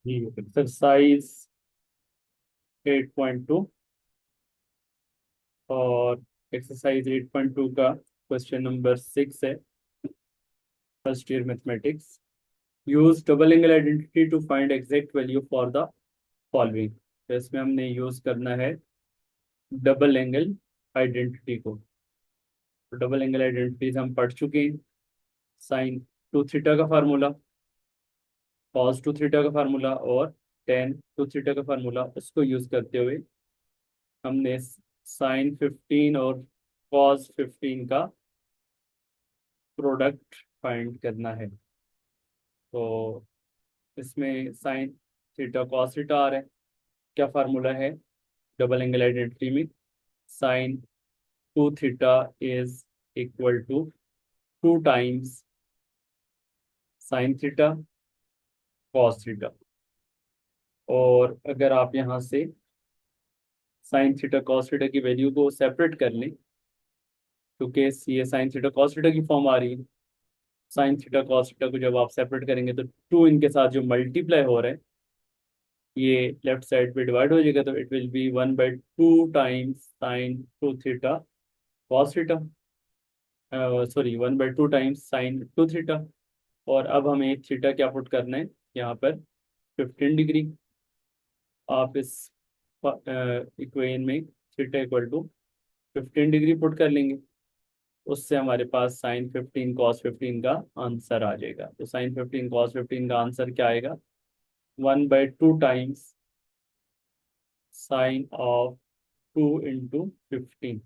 जी, exercise 8.2 और exercise 8.2 का question number 6 है। First year mathematics. Use double angle identity to find exact value for the following. तो इसमें हमने यूज करना है डबल एंगल आइडेंटिटी को। तो डबल एंगल आइडेंटिटीज हम पढ़ चुके हैं। साइन टू थीटा का फार्मूला, कॉस टू थीटा का फार्मूला और टेन टू थीटा का फार्मूला, उसको यूज करते हुए हमने साइन 15 और कॉस 15 का प्रोडक्ट फाइंड करना है। तो इसमें साइन थीटा कॉस थीटा आ रहा है। क्या फार्मूला है डबल एंगल आइडेंटिटी में? Sine two theta is equal to two times sine theta cos theta. और अगर आप यहाँ से साइन थीटा कॉस थीटा की वैल्यू को सेपरेट कर लें, क्योंकि ये साइन थीटा कॉस थीटा की फॉर्म आ रही है। साइन थीटा कॉस थीटा को जब आप सेपरेट करेंगे तो टू इनके साथ जो मल्टीप्लाई हो रहा है ये लेफ्ट साइड पे डिवाइड हो जाएगा, तो it will be 1/2 times sign two theta cos theta, sorry 1/2 times sign two theta. और अब हमें थीटा क्या पुट करना है यहाँ पर? 15 डिग्री। आप इस इक्वेशन में theta equal to 15 degree put कर लेंगे। उससे हमारे पास साइन 15 कॉस 15 का आंसर आ जाएगा। तो साइन 15 कॉस 15 का आंसर क्या आएगा? 1/2 टाइम्स साइन ऑफ 2 × 15।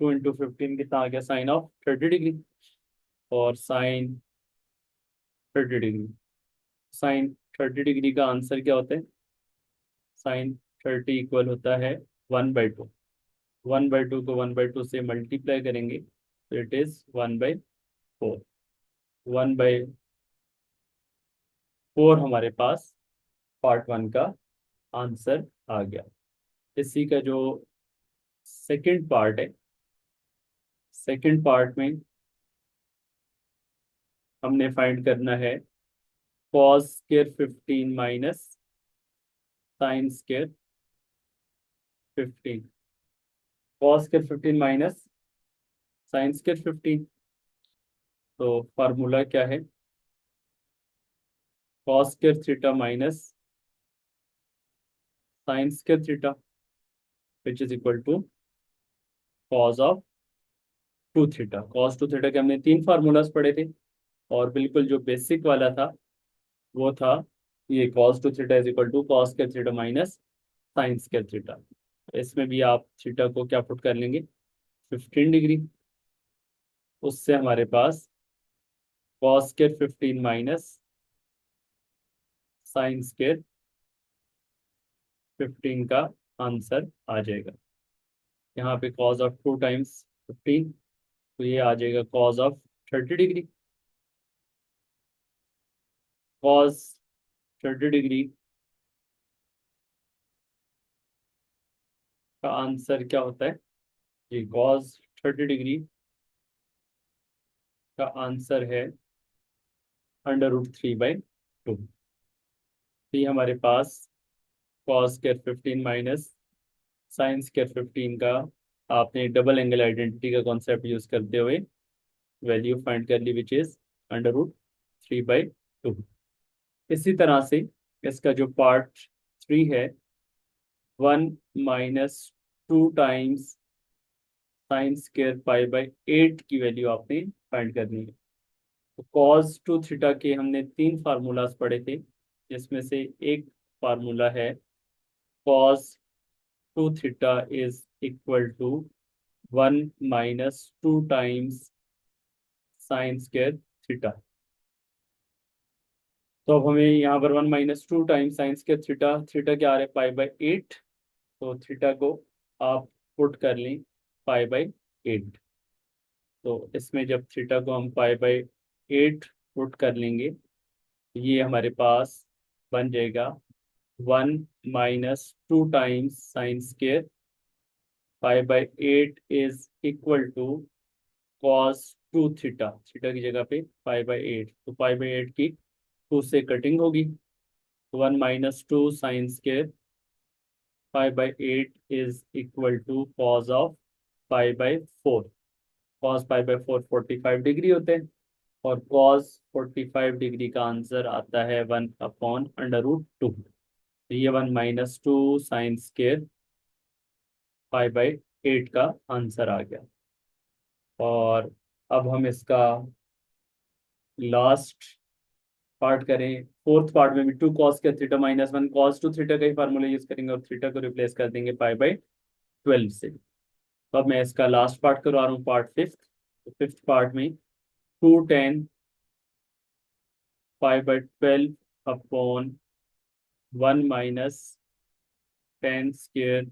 2 × 15 कितना आ गया? Sine of 30 degree. और साइन 30 डिग्री, साइन 30 डिग्री का आंसर क्या होता है? साइन 30 इक्वल होता है 1/2। 1/2 को 1/2 से मल्टीप्लाई करेंगे तो इट इज 1/4। 1/4 हमारे पास पार्ट वन का आंसर आ गया। इसी का जो सेकंड पार्ट है, सेकंड पार्ट में हमने फाइंड करना है cos square 15 minus sine square 15। Cos square 15 minus sine square 15। तो फार्मूला क्या है? Cos square theta minus sine square theta which is equal to cos of two theta. Cos two theta के हमने तीन फार्मूलाज पढ़े थे, और बिल्कुल जो बेसिक वाला था वो था ये cos two theta is equal to cos square theta minus sine square theta. इसमें भी आप थीटा को क्या पुट कर लेंगे? 15 डिग्री। उससे हमारे पास cos square 15 minus sine square 15 का आंसर आ जाएगा। यहाँ पे कॉस ऑफ 2 × 15, तो ये आ जाएगा cos of 30 degree. Cos 30 degree का आंसर क्या होता है? जी, कॉस 30 डिग्री का आंसर है √3/2। ये हमारे पास cos square 15 minus sine square 15 का आपने डबल एंगल आइडेंटिटी का कॉन्सेप्ट यूज करते हुए वैल्यू फाइंड कर ली, विच इज √3/2। इसी तरह से इसका जो पार्ट थ्री है, 1 - 2 टाइम्स साइन स्क्वायर π/8 की वैल्यू आपने फाइंड करनी है। तो कॉस टू थीटा के हमने तीन फार्मूलाज पढ़े थे, जिसमें से एक फार्मूला है cos two theta is equal to 1 - 2 times sine square theta. तो अब हमें यहाँ पर 1 - 2 times sine square theta, theta क्या आ रहा है? π/8। तो थीटा को आप पुट कर लें π/8। तो इसमें जब थीटा को हम π/8 पुट कर लेंगे तो ये हमारे पास बन जाएगा 1 - 2 times sine square π/8 is equal to cos two theta. Theta की जगह पे π/8, तो π/8 की 2 से कटिंग होगी 1 - 2 sine square 5/8 is equal to cos of 5/4। Cos 5/4 45 degree होते हैं, और कॉस 45 डिग्री का आंसर आता है 1/√2। तो ये 1 - 2 साइन स्केयर 5/8 का आंसर आ गया। और अब हम इसका लास्ट पार्ट करें। फोर्थ पार्ट में भी 2 cos² θ - 1 cos 2 θ का ही फार्मूला यूज करेंगे, और थीटा को रिप्लेस कर देंगे 5/12 से। तो अब मैं इसका लास्ट पार्ट करवा रहा हूँ, पार्ट फिफ्थ। तो फिफ्थ पार्ट में 2 tan 5/12 अपॉन 1 - tan²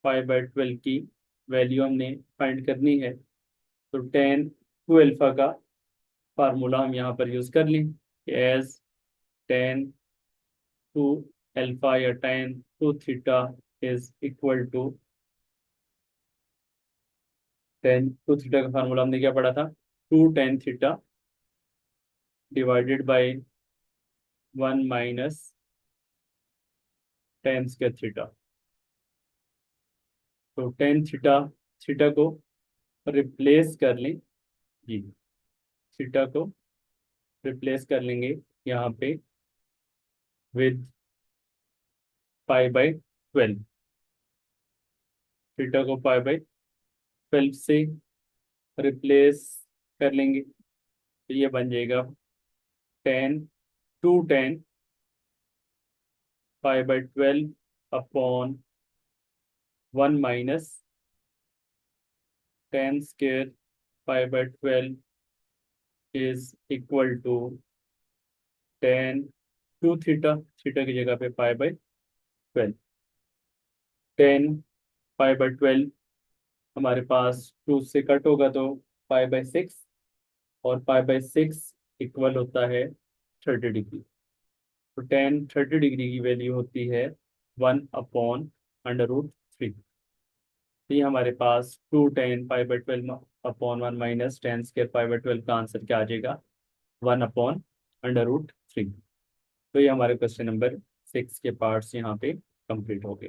5/12 की वैल्यू हमने फाइंड करनी है। तो tan 2 अल्फा का फार्मूला हम यहाँ पर यूज कर लें, एज tan 2 अल्फा या tan 2 θ is equal to tan 2 θ का फार्मूला हमने क्या पढ़ा था, 2 tan θ डिवाइडेड बाई 1 - tan² θ। तो tan थीटा को रिप्लेस कर लें जी, थीटा को रिप्लेस कर लेंगे यहाँ पे विद 5/12। थीटा को 5/12 से रिप्लेस कर लेंगे, तो ये बन जाएगा 2 tan 5/12 upon 1 - tan² 5/12 is equal to tan 2 θ, theta की जगह पे 5/12। 10 5/12 हमारे पास 2 से कट होगा तो 5/6, और 5/6 इक्वल होता है 30 डिग्री। तो tan 30 डिग्री की वैल्यू होती है 1/√3। तो ये हमारे पास 2 tan 5/12 अपॉन 1 - tan² 5/12 का आंसर क्या आ जाएगा, 1/√3। तो ये हमारे क्वेश्चन नंबर 6 के पार्ट्स यहाँ पे कंप्लीट हो गए।